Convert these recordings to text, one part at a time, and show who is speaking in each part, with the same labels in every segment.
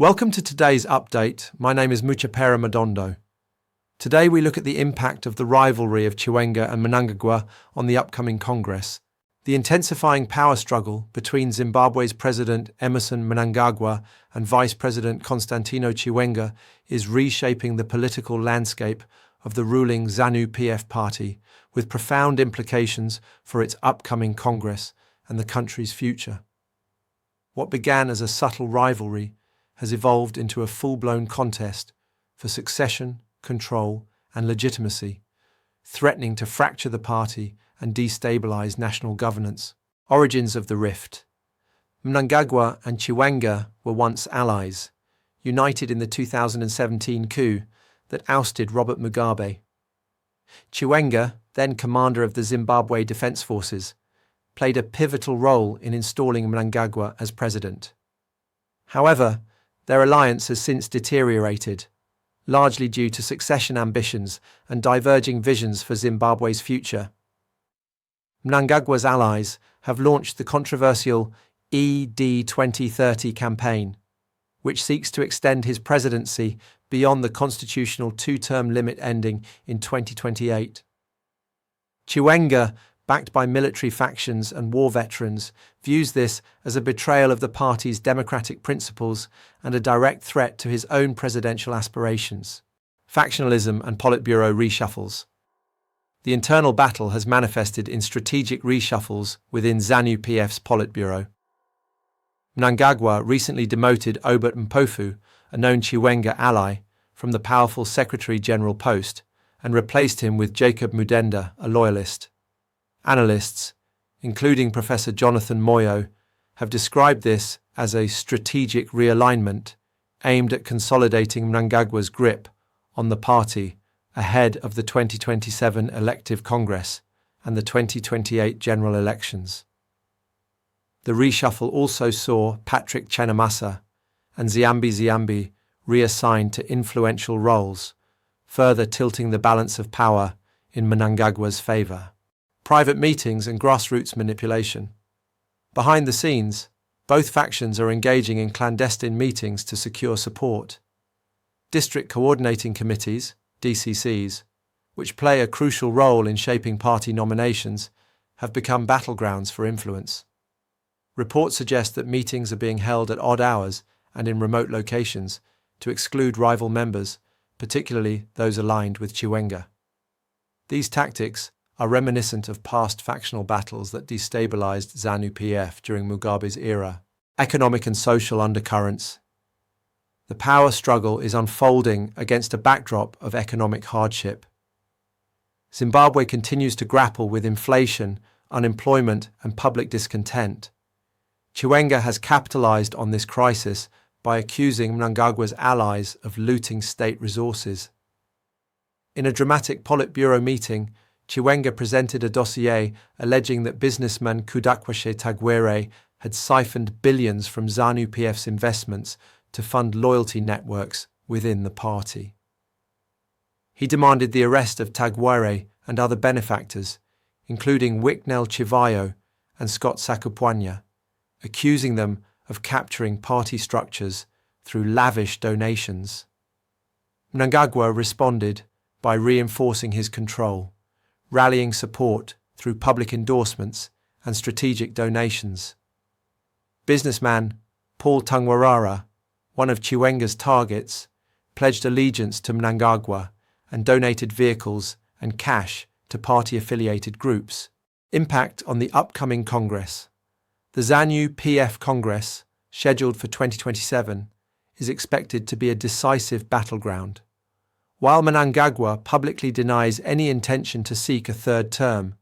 Speaker 1: Welcome to today's update. My name is Mutare Madondo. Today we look at the impact of the rivalry of Chiwenga and Mnangagwa on the upcoming Congress, the intensifying power struggle between Zimbabwe's President Emmerson Mnangagwa and Vice President Constantino Chiwenga is reshaping the political landscape of the ruling Zanu-PF party, with profound implications for its upcoming Congress and the country's future. What began as a subtle rivalry has evolved into a full-blown contest for succession, control, and legitimacy, threatening to fracture the party and destabilize national governance. Origins of the rift. Mnangagwa and Chiwenga were once allies, united in the 2017 coup that ousted Robert Mugabe. Chiwenga, then commander of the Zimbabwe Defense Forces, played a pivotal role in installing Mnangagwa as president. However, their alliance has since deteriorated, largely due to succession ambitions and diverging visions for Zimbabwe's future. Mnangagwa's allies have launched the controversial ED 2030 campaign, which seeks to extend his presidency beyond the constitutional two-term limit ending in 2028. Chiwenga, backed by military factions and war veterans, views this as a betrayal of the party's democratic principles and a direct threat to his own presidential aspirations. Factionalism and Politburo reshuffles. The internal battle has manifested in strategic reshuffles within Zanu-PF's Politburo. Mnangagwa recently demoted Obert Mpofu, a known Chiwenga ally, from the powerful Secretary-General post and replaced him with Jacob Mudenda, a loyalist. Analysts, including Professor Jonathan Moyo, have described this as a strategic realignment aimed at consolidating Mnangagwa's grip on the party ahead of the 2027 elective Congress and the 2028 general elections. The reshuffle also saw Patrick Chenamasa and Ziambi reassigned to influential roles, further tilting the balance of power in Mnangagwa's favour. Private meetings and grassroots manipulation. Behind the scenes, both factions are engaging in clandestine meetings to secure support. District Coordinating Committees, DCCs, which play a crucial role in shaping party nominations, have become battlegrounds for influence. Reports suggest that meetings are being held at odd hours and in remote locations to exclude rival members, particularly those aligned with Chiwenga. These tactics are reminiscent of past factional battles that destabilized Zanu-PF during Mugabe's era. Economic and social undercurrents. The power struggle is unfolding against a backdrop of economic hardship. Zimbabwe continues to grapple with inflation, unemployment, and public discontent. Chiwenga has capitalized on this crisis by accusing Mnangagwa's allies of looting state resources. In a dramatic Politburo meeting, Chiwenga presented a dossier alleging that businessman Kudakwashe Tagwere had siphoned billions from Zanu-PF's investments to fund loyalty networks within the party. He demanded the arrest of Tagwere and other benefactors, including Wicknell Chivayo and Scott Sakupwanya, accusing them of capturing party structures through lavish donations. Mnangagwa responded by reinforcing his control, rallying support through public endorsements and strategic donations. Businessman Paul Tangwarara, one of Chiwenga's targets, pledged allegiance to Mnangagwa and donated vehicles and cash to party-affiliated groups. Impact on the upcoming Congress. The Zanu-PF Congress, scheduled for 2027, is expected to be a decisive battleground. While Mnangagwa publicly denies any intention to seek a third term,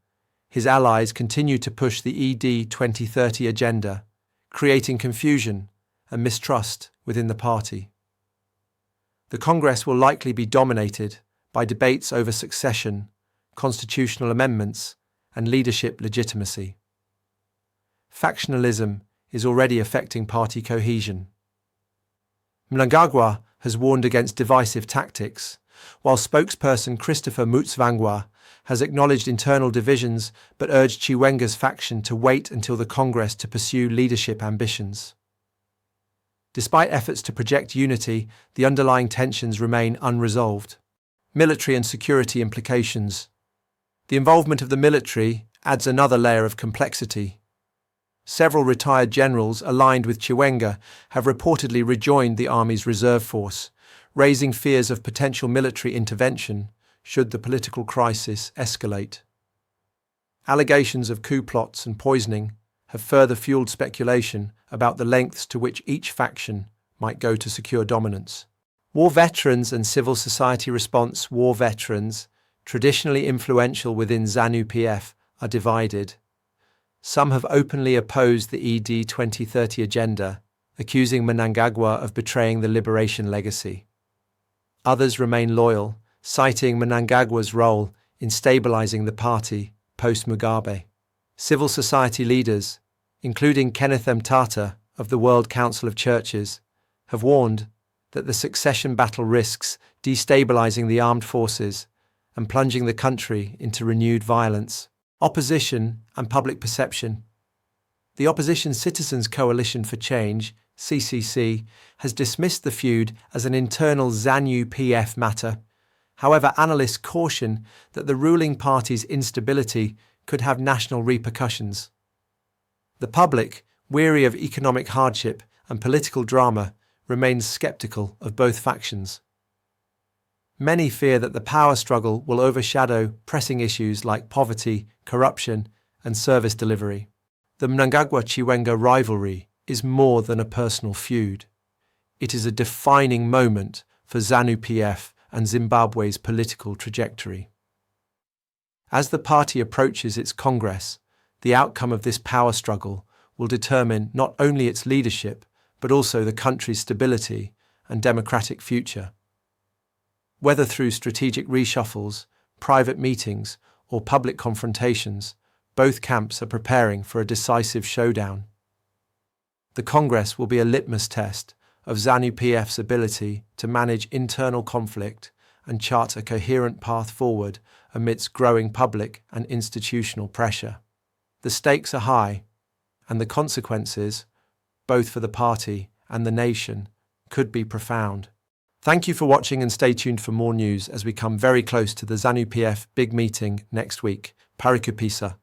Speaker 1: his allies continue to push the ED 2030 agenda, creating confusion and mistrust within the party. The Congress will likely be dominated by debates over succession, constitutional amendments, and leadership legitimacy. Factionalism is already affecting party cohesion. Mnangagwa has warned against divisive tactics, while spokesperson Christopher Mutsvangwa has acknowledged internal divisions but urged Chiwenga's faction to wait until the Congress to pursue leadership ambitions. Despite efforts to project unity, the underlying tensions remain unresolved. Military and security implications. The involvement of the military adds another layer of complexity. Several retired generals aligned with Chiwenga have reportedly rejoined the army's reserve force, raising fears of potential military intervention should the political crisis escalate. Allegations of coup plots and poisoning have further fueled speculation about the lengths to which each faction might go to secure dominance. War veterans and civil society response. War veterans, traditionally influential within Zanu-PF, are divided. Some have openly opposed the ED 2030 agenda, accusing Mnangagwa of betraying the liberation legacy. Others remain loyal, citing Mnangagwa's role in stabilizing the party post-Mugabe. Civil society leaders, including Kenneth Mutare of the World Council of Churches, have warned that the succession battle risks destabilizing the armed forces and plunging the country into renewed violence. Opposition and public perception. The Opposition Citizens Coalition for Change, CCC, has dismissed the feud as an internal Zanu-PF matter. However, analysts caution that the ruling party's instability could have national repercussions. The public, weary of economic hardship and political drama, remains skeptical of both factions. Many fear that the power struggle will overshadow pressing issues like poverty, corruption, and service delivery. The Mnangagwa-Chiwenga rivalry is more than a personal feud. It is a defining moment for Zanu-PF and Zimbabwe's political trajectory. As the party approaches its Congress, the outcome of this power struggle will determine not only its leadership, but also the country's stability and democratic future. Whether through strategic reshuffles, private meetings, or public confrontations, both camps are preparing for a decisive showdown. The Congress will be a litmus test of Zanu-PF's ability to manage internal conflict and chart a coherent path forward amidst growing public and institutional pressure. The stakes are high, and the consequences, both for the party and the nation, could be profound. Thank you for watching and stay tuned for more news as we come very close to the Zanu-PF big meeting next week. Kunopisa.